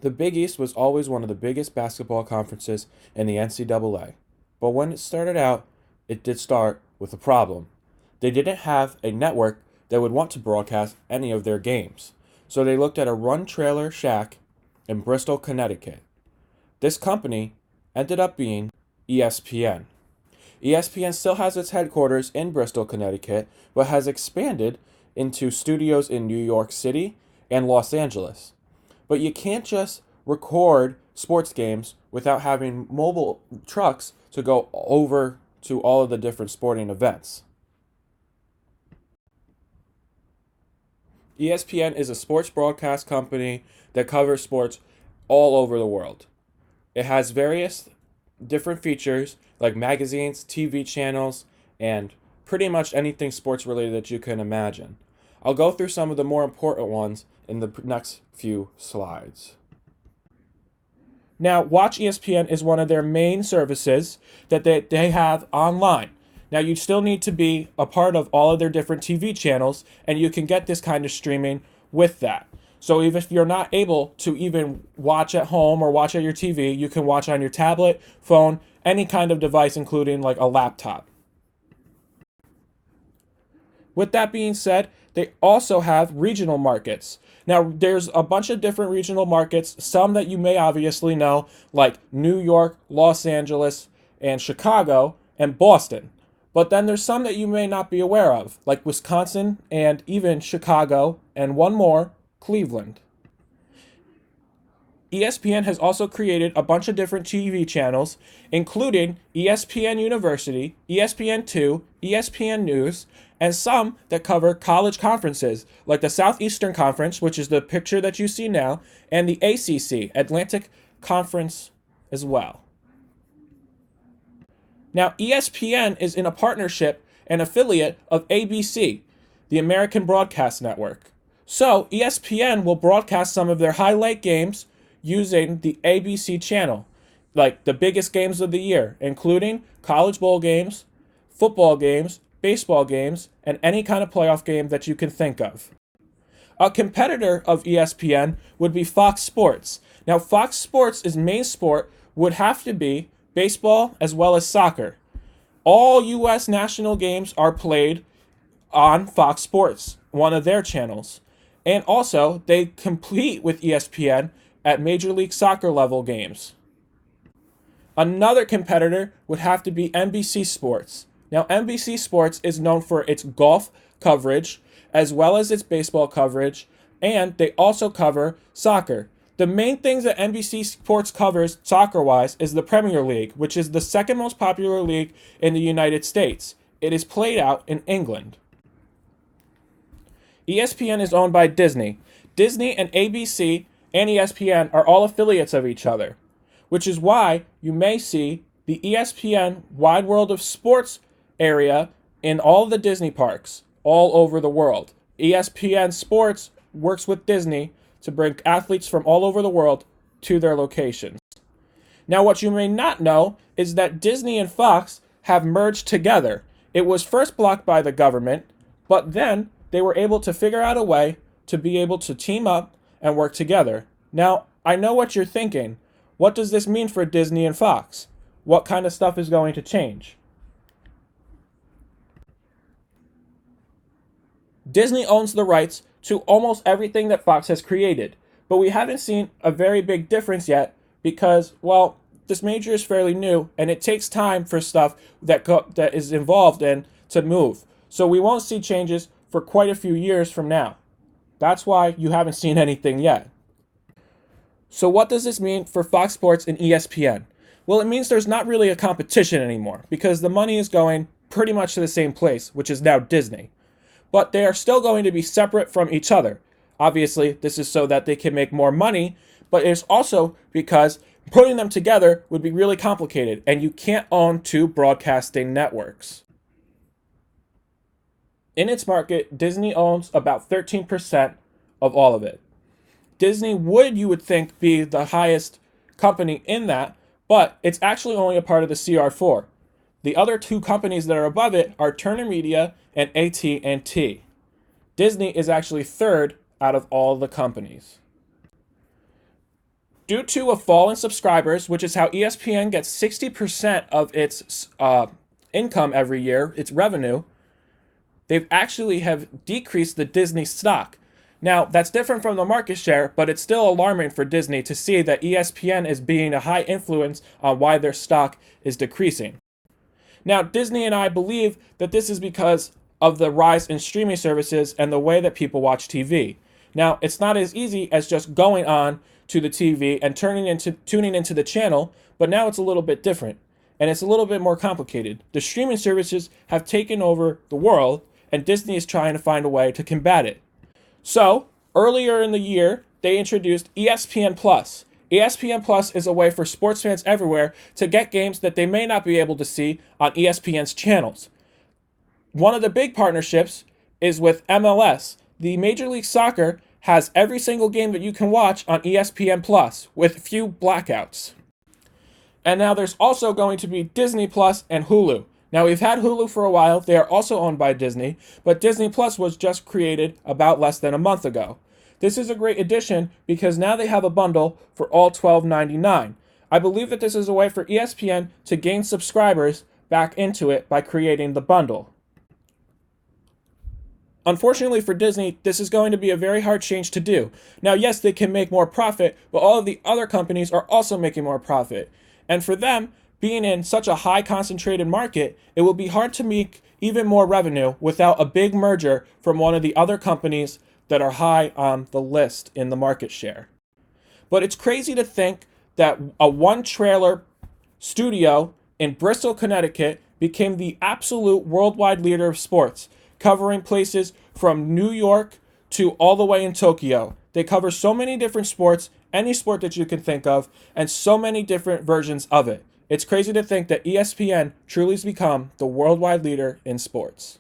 The Big East was always one of the biggest basketball conferences in the NCAA, but when it started out, it did start with a problem. They didn't have a network that would want to broadcast any of their games, so they looked at a run trailer shack in Bristol, Connecticut. This company ended up being ESPN. ESPN still has its headquarters in Bristol, Connecticut, but has expanded into studios in New York City and Los Angeles. But you can't just record sports games without having mobile trucks to go over to all of the different sporting events. ESPN is a sports broadcast company that covers sports all over the world. It has various different features like magazines, TV channels, and pretty much anything sports related that you can imagine. I'll go through some of the more important ones in the next few slides. Now, Watch ESPN is one of their main services that they have online. Now, you still need to be a part of all of their different TV channels, and you can get this kind of streaming with that. So even if you're not able to even watch at home or watch at your TV, you can watch on your tablet, phone, any kind of device, including like a laptop. With that being said, they also have regional markets. Now, there's a bunch of different regional markets, some that you may obviously know, like New York, Los Angeles, and Chicago, and Boston. But then there's some that you may not be aware of, like Wisconsin, and even Chicago, and one more, Cleveland. ESPN has also created a bunch of different TV channels, including ESPN University, ESPN2, ESPN News, and some that cover college conferences, like the Southeastern Conference, which is the picture that you see now, and the ACC, Atlantic Conference as well. Now, ESPN is in a partnership and affiliate of ABC, the American Broadcast Network. So, ESPN will broadcast some of their highlight games using the ABC channel, like the biggest games of the year, including college bowl games, football games, baseball games, and any kind of playoff game that you can think of. A competitor of ESPN would be Fox Sports. Now, Fox Sports' main sport would have to be baseball as well as soccer. All U.S. national games are played on Fox Sports, one of their channels. And also, they compete with ESPN at Major League Soccer level games. Another competitor would have to be NBC Sports. Now, NBC Sports is known for its golf coverage, as well as its baseball coverage, and they also cover soccer. The main things that NBC Sports covers soccer-wise is the Premier League, which is the second most popular league in the United States. It is played out in England. ESPN is owned by Disney. Disney and ABC and ESPN are all affiliates of each other, which is why you may see the ESPN Wide World of Sports area in all of the Disney parks all over the world. ESPN Sports works with Disney to bring athletes from all over the world to their locations. Now, what you may not know is that Disney and Fox have merged together. It was first blocked by the government, but then they were able to figure out a way to be able to team up and work together. Now, I know what you're thinking. What does this mean for Disney and Fox? What kind of stuff is going to change? Disney owns the rights to almost everything that Fox has created, but we haven't seen a very big difference yet because, well, this major is fairly new and it takes time for stuff that is involved in to move. So we won't see changes for quite a few years from now. That's why you haven't seen anything yet. So what does this mean for Fox Sports and ESPN? Well, it means there's not really a competition anymore because the money is going pretty much to the same place, which is now Disney. But they are still going to be separate from each other. Obviously, this is so that they can make more money, but it's also because putting them together would be really complicated, and you can't own two broadcasting networks. In its market, Disney owns about 13% of all of it. Disney would, you would think, be the highest company in that, but it's actually only a part of the CR4. The other two companies that are above it are Turner Media and AT&T. Disney is actually third out of all the companies. Due to a fall in subscribers, which is how ESPN gets 60% of its income every year, its revenue, they've actually have decreased the Disney stock. Now, that's different from the market share, but it's still alarming for Disney to see that ESPN is being a high influence on why their stock is decreasing. Now, Disney and I believe that this is because of the rise in streaming services and the way that people watch TV. Now, it's not as easy as just going on to the TV and tuning into the channel, but now it's a little bit different, and it's a little bit more complicated. The streaming services have taken over the world, and Disney is trying to find a way to combat it. So, earlier in the year, they introduced ESPN Plus. ESPN Plus is a way for sports fans everywhere to get games that they may not be able to see on ESPN's channels. One of the big partnerships is with MLS. The Major League Soccer has every single game that you can watch on ESPN Plus, with few blackouts. And now there's also going to be Disney Plus and Hulu. Now, we've had Hulu for a while. They are also owned by Disney, but Disney Plus was just created about less than a month ago. This is a great addition because now they have a bundle for all $12.99. I believe that this is a way for ESPN to gain subscribers back into it by creating the bundle. Unfortunately for Disney, this is going to be a very hard change to do. Now, yes, they can make more profit, but all of the other companies are also making more profit. And for them, being in such a high concentrated market, it will be hard to make even more revenue without a big merger from one of the other companies that are high on the list in the market share. But it's crazy to think that a one-trailer studio in Bristol, Connecticut became the absolute worldwide leader of sports, covering places from New York to all the way in Tokyo. They cover so many different sports, any sport that you can think of, and so many different versions of it. It's crazy to think that ESPN truly has become the worldwide leader in sports.